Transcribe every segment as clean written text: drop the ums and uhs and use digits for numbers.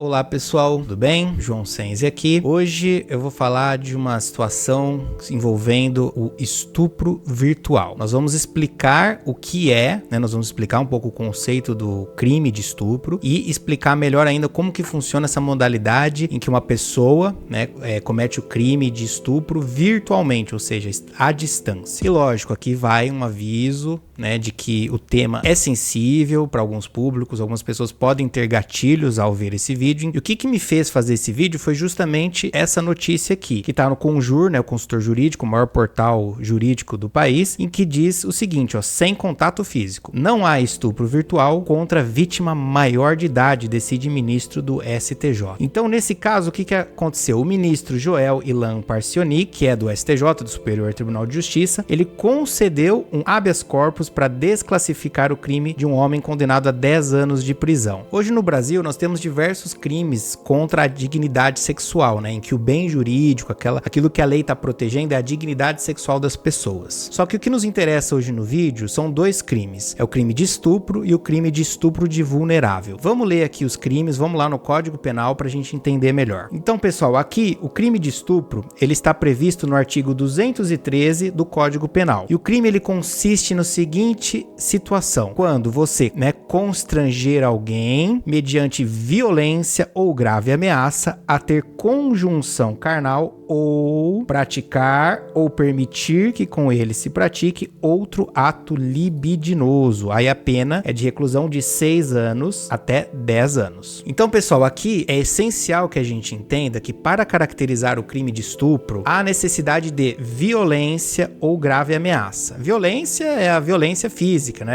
Olá pessoal, tudo bem? João Senzi aqui. Hoje eu vou falar de uma situação envolvendo o estupro virtual. Nós vamos explicar o que é, nós vamos explicar um pouco o conceito do crime de estupro e explicar melhor ainda como que funciona essa modalidade em que uma pessoa comete o crime de estupro virtualmente, ou seja, à distância. E lógico, aqui vai um aviso de que o tema é sensível para alguns públicos, algumas pessoas podem ter gatilhos ao ver esse vídeo. E o que me fez fazer esse vídeo foi justamente essa notícia aqui, que está no Conjur, o consultor jurídico, o maior portal jurídico do país, em que diz o seguinte, sem contato físico, não há estupro virtual contra vítima maior de idade, decide ministro do STJ. Então, nesse caso, o que aconteceu? O ministro Joel Ilan Parcioni, que é do STJ, do Superior Tribunal de Justiça, ele concedeu um habeas corpus para desclassificar o crime de um homem condenado a 10 anos de prisão. Hoje no Brasil, nós temos diversos crimes contra a dignidade sexual, em que o bem jurídico, aquilo que a lei está protegendo é a dignidade sexual das pessoas. Só que o que nos interessa hoje no vídeo são dois crimes, é o crime de estupro e o crime de estupro de vulnerável. Vamos ler aqui os crimes, vamos lá no Código Penal para a gente entender melhor. Então, pessoal, aqui o crime de estupro, ele está previsto no artigo 213 do Código Penal. E o crime, ele consiste no seguinte situação, quando você, constranger alguém mediante violência ou grave ameaça a ter conjunção carnal ou praticar ou permitir que com ele se pratique outro ato libidinoso. Aí a pena é de reclusão de 6 anos até 10 anos. Então, pessoal, aqui é essencial que a gente entenda que para caracterizar o crime de estupro, há necessidade de violência ou grave ameaça. Violência é a violência física,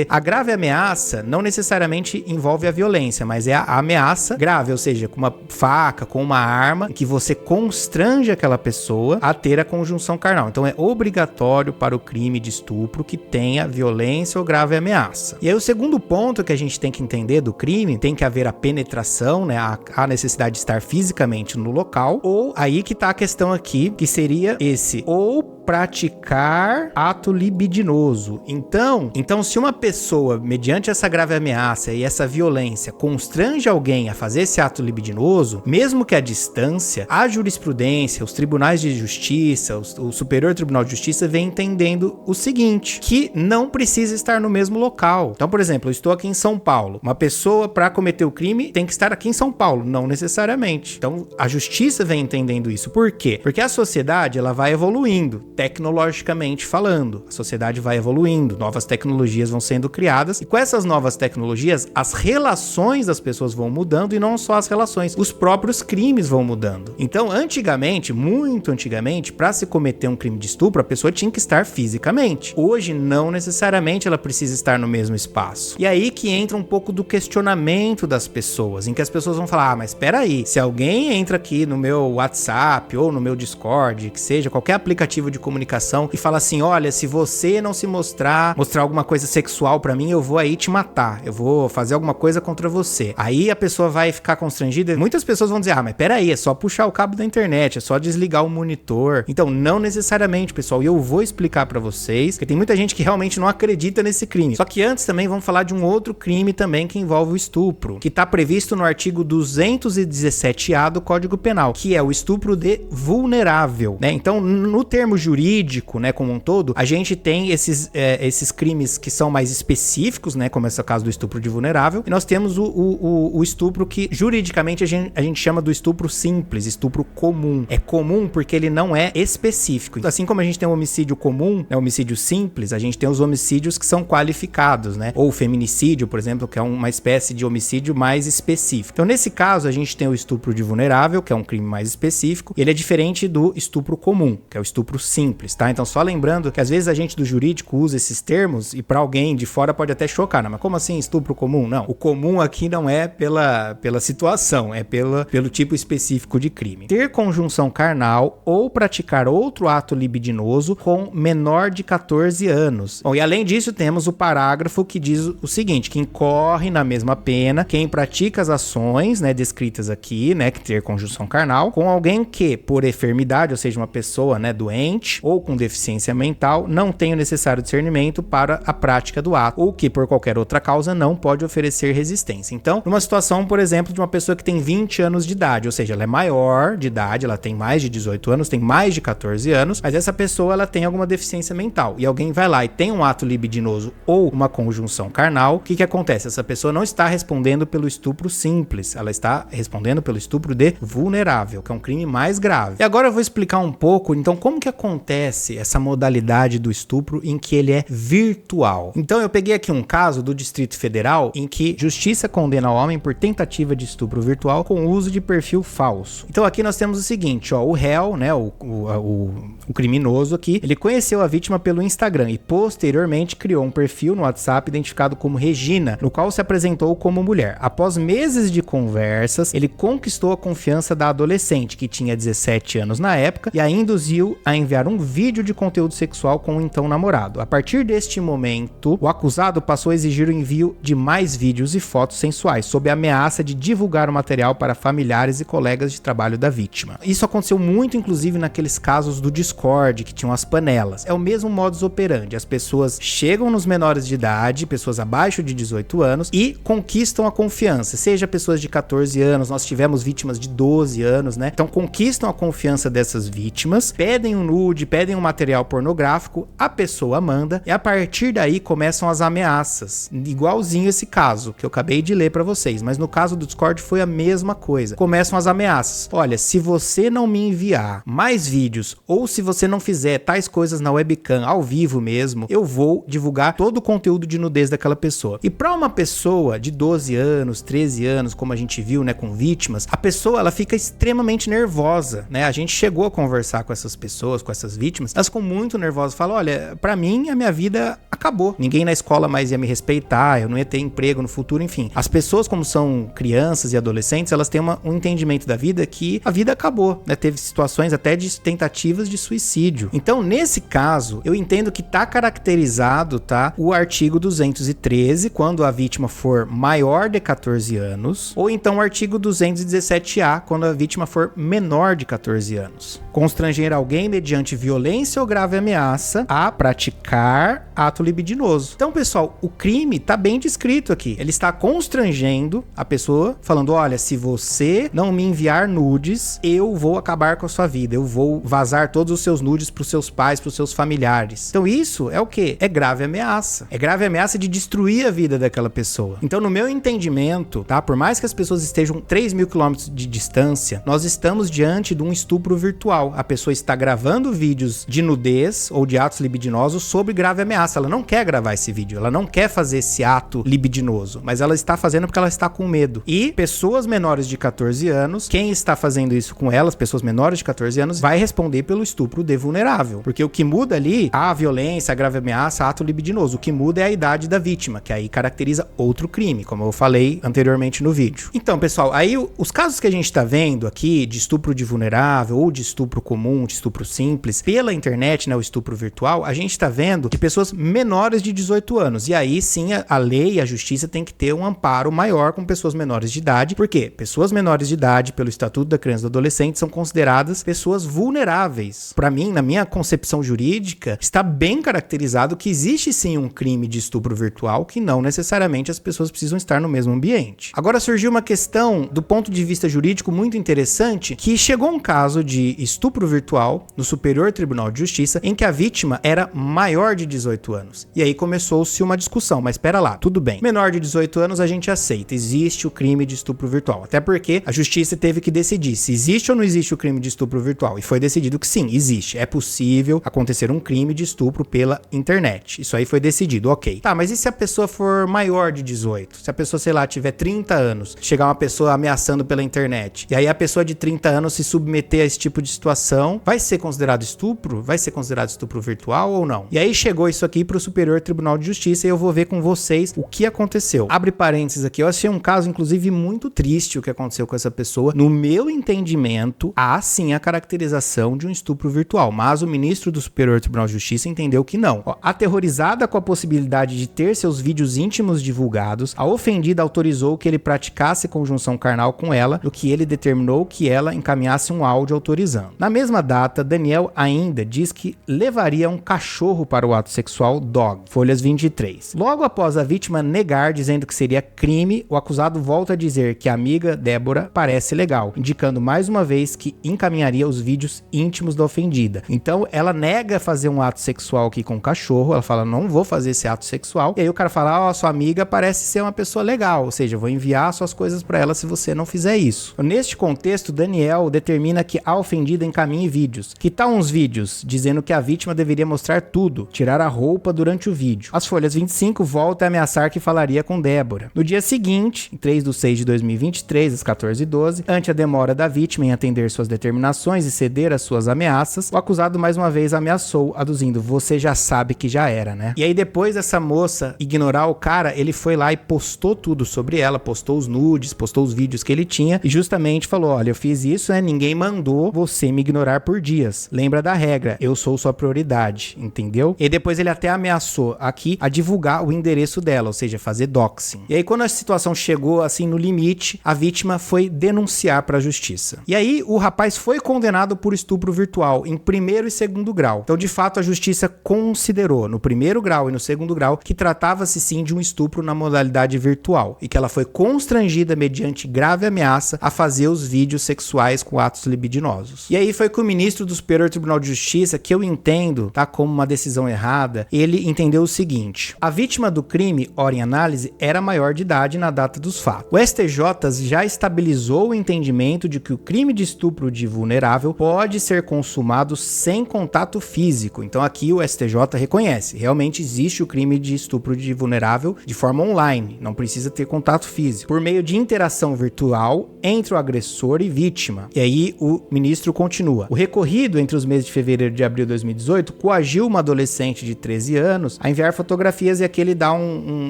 a grave ameaça não necessariamente envolve a violência, mas é a ameaça grave, ou seja, com uma faca, com uma arma, que você constrange aquela pessoa a ter a conjunção carnal. Então é obrigatório para o crime de estupro que tenha violência ou grave ameaça. E aí o segundo ponto que a gente tem que entender do crime, tem que haver a penetração, a necessidade de estar fisicamente no local, ou aí que tá a questão aqui, que seria esse, ou praticar ato libidinoso. Então, se uma pessoa, mediante essa grave ameaça e essa violência, constrange alguém a fazer esse ato libidinoso, mesmo que à distância, a jurisprudência, os tribunais de justiça, o Superior Tribunal de Justiça vem entendendo o seguinte, que não precisa estar no mesmo local. Então, por exemplo, eu estou aqui em São Paulo. Uma pessoa, para cometer o crime, tem que estar aqui em São Paulo, não necessariamente. Então, a justiça vem entendendo isso. Por quê? Porque a sociedade, ela vai evoluindo, tecnologicamente falando. A sociedade vai evoluindo, novas tecnologias vão sendo criadas, e com essas novas tecnologias, as relações das pessoas vão mudando, e não só as relações, os próprios crimes vão mudando. Então, antigamente, muito antigamente, para se cometer um crime de estupro, a pessoa tinha que estar fisicamente. Hoje, não necessariamente ela precisa estar no mesmo espaço. E aí que entra um pouco do questionamento das pessoas, em que as pessoas vão falar, mas espera aí, se alguém entra aqui no meu WhatsApp ou no meu Discord, que seja qualquer aplicativo de comunicação, e fala assim, olha, se você não se mostrar alguma coisa sexual pra mim, eu vou aí te matar, eu vou fazer alguma coisa contra você. Aí a pessoa vai ficar constrangida, muitas pessoas vão dizer, mas peraí, é só puxar o cabo da internet, é só desligar o monitor. Então, não necessariamente, pessoal, e eu vou explicar pra vocês, porque tem muita gente que realmente não acredita nesse crime. Só que antes também vamos falar de um outro crime também que envolve o estupro, que tá previsto no artigo 217A do Código Penal, que é o estupro de vulnerável, Então, no termo jurídico, como um todo, a gente tem esses crimes que são mais específicos, como esse é o caso do estupro de vulnerável, e nós temos o estupro que juridicamente a gente chama do estupro simples, estupro comum. É comum porque ele não é específico. Assim como a gente tem o homicídio comum, o homicídio simples, a gente tem os homicídios que são qualificados, ou o feminicídio, por exemplo, que é uma espécie de homicídio mais específico. Então, nesse caso, a gente tem o estupro de vulnerável, que é um crime mais específico, e ele é diferente do estupro comum, que é o estupro simples, Então, só lembrando que às vezes a gente do jurídico usa esses termos e para alguém de fora pode até chocar, mas como assim estupro comum? Não, o comum aqui não é pela situação, é pelo tipo específico de crime. Ter conjunção carnal ou praticar outro ato libidinoso com menor de 14 anos. Bom, e além disso temos o parágrafo que diz o seguinte, que incorre na mesma pena quem pratica as ações, descritas aqui, que ter conjunção carnal, com alguém que, por enfermidade, ou seja, uma pessoa, doente, doente ou com deficiência mental não tem o necessário discernimento para a prática do ato, ou que por qualquer outra causa não pode oferecer resistência. Então, numa situação, por exemplo, de uma pessoa que tem 20 anos de idade, ou seja, ela é maior de idade, ela tem mais de 18 anos, tem mais de 14 anos, mas essa pessoa ela tem alguma deficiência mental, e alguém vai lá e tem um ato libidinoso ou uma conjunção carnal, o que acontece? Essa pessoa não está respondendo pelo estupro simples, ela está respondendo pelo estupro de vulnerável, que é um crime mais grave. E agora eu vou explicar um pouco, então, como que acontece essa modalidade do estupro em que ele é virtual. Então, eu peguei aqui um caso do Distrito Federal em que justiça condena homem por tentativa de estupro virtual com uso de perfil falso. Então, aqui nós temos o seguinte, ó, o réu, né, o criminoso aqui, ele conheceu a vítima pelo Instagram e posteriormente criou um perfil no WhatsApp identificado como Regina, no qual se apresentou como mulher. Após meses de conversas, ele conquistou a confiança da adolescente, que tinha 17 anos na época, e a induziu a enviar um vídeo de conteúdo sexual com o então namorado. A partir deste momento, o acusado passou a exigir o envio de mais vídeos e fotos sensuais, sob a ameaça de divulgar o material para familiares e colegas de trabalho da vítima. Isso aconteceu muito, inclusive, naqueles casos do Discord, que tinham as panelas. É o mesmo modus operandi. As pessoas chegam nos menores de idade, pessoas abaixo de 18 anos, e conquistam a confiança. Seja pessoas de 14 anos, nós tivemos vítimas de 12 anos, né? Então conquistam a confiança dessas vítimas, pedem um nude, pedem um material pornográfico, a pessoa manda, e a partir daí começam as ameaças. Igualzinho esse caso, que eu acabei de ler pra vocês, mas no caso do Discord foi a mesma coisa. Começam as ameaças. Olha, se você não me enviar mais vídeos, ou se você não fizer tais coisas na webcam, ao vivo mesmo, eu vou divulgar todo o conteúdo de nudez daquela pessoa. E pra uma pessoa de 12 anos, 13 anos, como a gente viu, né, com vítimas, a pessoa, ela fica extremamente nervosa, né? A gente chegou a conversar com essas pessoas, com essas vítimas, elas ficam muito nervosas, falam, olha, pra mim, a minha vida acabou. Ninguém na escola mais ia me respeitar, eu não ia ter emprego no futuro, enfim. As pessoas, como são crianças e adolescentes, elas têm um entendimento da vida que a vida acabou, né? Teve situações até de tentativas de suicídio. Então, nesse caso, eu entendo que tá caracterizado, tá, o artigo 213, quando a vítima for maior de 14 anos, ou então o artigo 217A, quando a vítima for menor de 14 anos. Constranger alguém mediante violência ou grave ameaça a praticar ato libidinoso. Então, pessoal, o crime tá bem descrito aqui. Ele está constrangendo a pessoa, falando, olha, se você não me enviar nudes, eu vou acabar com a sua vida, eu vou vazar todos os seus nudes pros seus pais, pros seus familiares. Então, isso é o quê? É grave ameaça. É grave ameaça de destruir a vida daquela pessoa. Então, no meu entendimento, tá? Por mais que as pessoas estejam 3.000 quilômetros de distância, nós estamos diante de um estupro virtual. A pessoa está gravando vídeos de nudez ou de atos libidinosos sob grave ameaça. Ela não quer gravar esse vídeo, ela não quer fazer esse ato libidinoso, mas ela está fazendo porque ela está com medo. E pessoas menores de 14 anos, quem está fazendo isso com elas, pessoas menores de 14 anos, vai responder pelo estupro de vulnerável. Porque o que muda ali, a violência, a grave ameaça, ato libidinoso. O que muda é a idade da vítima, que aí caracteriza outro crime, como eu falei anteriormente no vídeo. Então, pessoal, aí os casos que a gente está vendo aqui de estupro de vulnerável ou de estupro comum, de estupro simples, pela internet, né, o estupro virtual, a gente está vendo de pessoas menores de 18 anos. E aí sim a lei e a justiça tem que ter um amparo maior com pessoas menores de idade. Por quê? Pessoas menores de idade, pelo Estatuto da Criança e do Adolescente, são consideradas pessoas vulneráveis. Para mim, na minha concepção jurídica, está bem caracterizado que existe sim um crime de estupro virtual que não necessariamente as pessoas precisam estar no mesmo ambiente. Agora surgiu uma questão do ponto de vista jurídico muito interessante, que chegou um caso de estupro virtual no Superior Tribunal de Justiça em que a vítima era maior de 18 anos. E aí começou-se uma discussão, mas espera lá, tudo bem. Menor de 18 anos a gente aceita, existe o crime de estupro virtual. Até porque a justiça teve que decidir se existe ou não existe o crime de estupro virtual. E foi decidido que sim, existe. É possível acontecer um crime de estupro pela internet. Isso aí foi decidido, ok. Tá, mas e se a pessoa for maior de 18? Se a pessoa, sei lá, tiver 30 anos, chegar uma pessoa ameaçando pela internet, e aí a pessoa de 30 anos se submeter a esse tipo de situação, vai ser considerado estupro? Vai ser considerado estupro virtual ou não? E aí chegou isso aqui pro Superior Tribunal de Justiça e eu vou ver com vocês o que aconteceu. Abre parênteses aqui, eu achei um caso, inclusive, muito triste o que aconteceu com essa pessoa. No meu entendimento, há sim a caracterização de um estupro virtual, mas o ministro do Superior Tribunal de Justiça entendeu que não. Aterrorizada com a possibilidade de ter seus vídeos íntimos divulgados, a ofendida autorizou que ele praticasse conjunção carnal com ela, no que ele determinou que ela encaminhasse um áudio autorizando. Na mesma data, Daniel ainda diz que levaria um cachorro para o ato sexual, dog, folhas 23. Logo após a vítima negar, dizendo que seria crime, o acusado volta a dizer que a amiga Débora parece legal, indicando mais uma vez que encaminharia os vídeos íntimos da ofendida. Então ela nega fazer um ato sexual aqui com o cachorro, ela fala, não vou fazer esse ato sexual, e aí o cara fala, ó, sua amiga parece ser uma pessoa legal, ou seja, vou enviar suas coisas para ela se você não fizer isso. Neste contexto, Daniel determina que a ofendida encaminhe vídeos. Que tal uns vídeos dizendo que a vítima deveria mostrar tudo, tirar a roupa durante o vídeo. As folhas 25 volta a ameaçar que falaria com Débora. No dia seguinte, em 3/6/2023, às 14h12, ante a demora da vítima em atender suas determinações e ceder às suas ameaças, o acusado mais uma vez ameaçou, aduzindo, você já sabe que já era, né? E aí depois dessa moça ignorar o cara, ele foi lá e postou tudo sobre ela, postou os nudes, postou os vídeos que ele tinha e justamente falou, olha, eu fiz isso, né? Ninguém mandou você me ignorar por dias. Lembra da regra, eu sou sua prioridade, entendeu? E depois ele até ameaçou aqui a divulgar o endereço dela, ou seja, fazer doxing. E aí quando a situação chegou assim no limite, a vítima foi denunciar para a justiça. E aí o rapaz foi condenado por estupro virtual em primeiro e segundo grau. Então de fato a justiça considerou no primeiro grau e no segundo grau que tratava-se sim de um estupro na modalidade virtual e que ela foi constrangida mediante grave ameaça a fazer os vídeos sexuais com atos libidinosos. E aí foi que o ministro do Superior Tribunal de Justiça, que eu entendo, tá, como uma decisão errada, ele entendeu o seguinte: a vítima do crime, ora em análise, era maior de idade na data dos fatos. O STJ já estabilizou o entendimento de que o crime de estupro de vulnerável pode ser consumado sem contato físico. Então aqui o STJ reconhece, realmente existe o crime de estupro de vulnerável de forma online, não precisa ter contato físico, por meio de interação virtual entre o agressor e vítima. E aí o ministro continua. O recorrido entre os meses de fevereiro e de abril de 2018 coagiu uma adolescente de 13 anos a enviar fotografias e aqui ele dá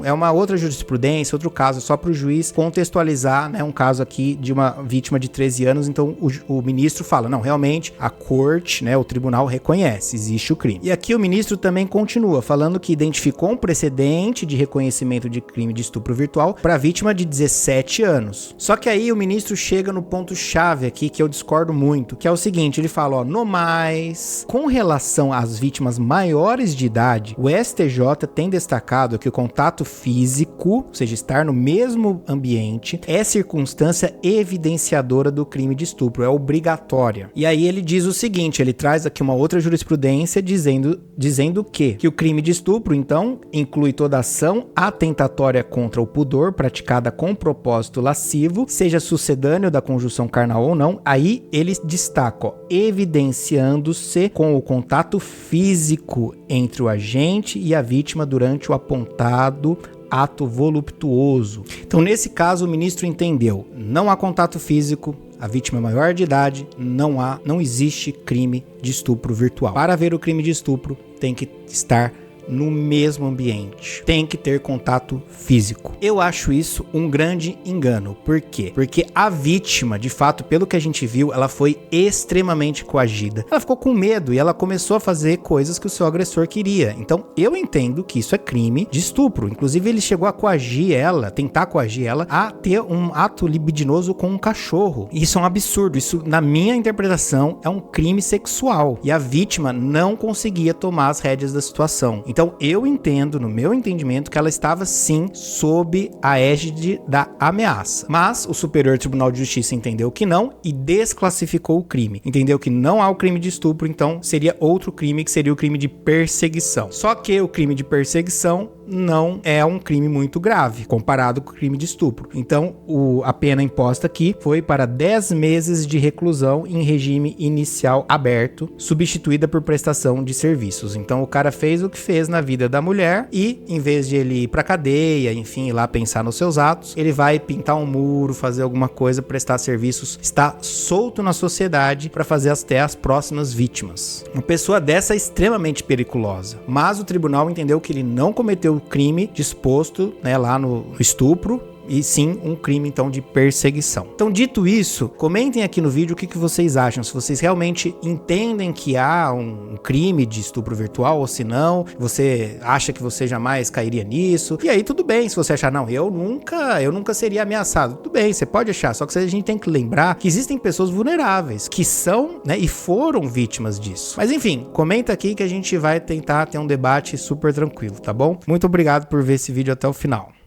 é uma outra jurisprudência, outro caso, só para o juiz contextualizar, né, um caso aqui de uma vítima de 13 anos, então o ministro fala, não, realmente a corte, né, o tribunal reconhece, existe o crime. E aqui o ministro também continua falando que identificou um precedente de reconhecimento de crime de estupro virtual para a vítima de 17 anos. Só que aí o ministro chega no ponto-chave aqui que eu discordo muito, que é o seguinte, ele fala, ó, no mais, com relação às vítimas maiores de idade, o STJ tem destacado que o contato físico, ou seja, estar no mesmo ambiente, é circunstância evidenciadora do crime de estupro, é obrigatória. E aí ele diz o seguinte, ele traz aqui uma outra jurisprudência dizendo que o crime de estupro, então, inclui toda ação atentatória contra o pudor praticada com propósito lascivo, seja sucedâneo da conjunção carnal ou não. Aí ele destaca, ó, evidenciando-se com o contato físico entre o agente e a vítima durante o apontado ato voluptuoso. Então, nesse caso, o ministro entendeu, não há contato físico, a vítima é maior de idade, não existe crime de estupro virtual. Para haver o crime de estupro, tem que estar no mesmo ambiente. Tem que ter contato físico. Eu acho isso um grande engano. Por quê? Porque a vítima, de fato, pelo que a gente viu, ela foi extremamente coagida. Ela ficou com medo e ela começou a fazer coisas que o seu agressor queria. Então, eu entendo que isso é crime de estupro. Inclusive, ele chegou a coagir ela, tentar coagir ela, a ter um ato libidinoso com um cachorro. Isso é um absurdo. Isso, na minha interpretação, é um crime sexual. E a vítima não conseguia tomar as rédeas da situação. Então, eu entendo, no meu entendimento, que ela estava sim sob a égide da ameaça. Mas o Superior Tribunal de Justiça entendeu que não e desclassificou o crime. Entendeu que não há o crime de estupro, então seria outro crime, que seria o crime de perseguição. Só que o crime de perseguição não é um crime muito grave, comparado com o crime de estupro. Então, a pena imposta aqui foi para 10 meses de reclusão em regime inicial aberto, substituída por prestação de serviços. Então, o cara fez o que fez na vida da mulher e, em vez de ele ir pra cadeia, enfim, ir lá pensar nos seus atos, ele vai pintar um muro, fazer alguma coisa, prestar serviços, está solto na sociedade para fazer até as próximas vítimas. Uma pessoa dessa é extremamente periculosa, mas o tribunal entendeu que ele não cometeu o crime disposto, né, lá no estupro, e sim um crime então de perseguição. Então, dito isso, comentem aqui no vídeo o que vocês acham, se vocês realmente entendem que há um crime de estupro virtual ou se não, você acha que você jamais cairia nisso. E aí tudo bem, se você achar, não, eu nunca seria ameaçado. Tudo bem, você pode achar, só que a gente tem que lembrar que existem pessoas vulneráveis que são, né, e foram vítimas disso. Mas enfim, comenta aqui que a gente vai tentar ter um debate super tranquilo, tá bom? Muito obrigado por ver esse vídeo até o final.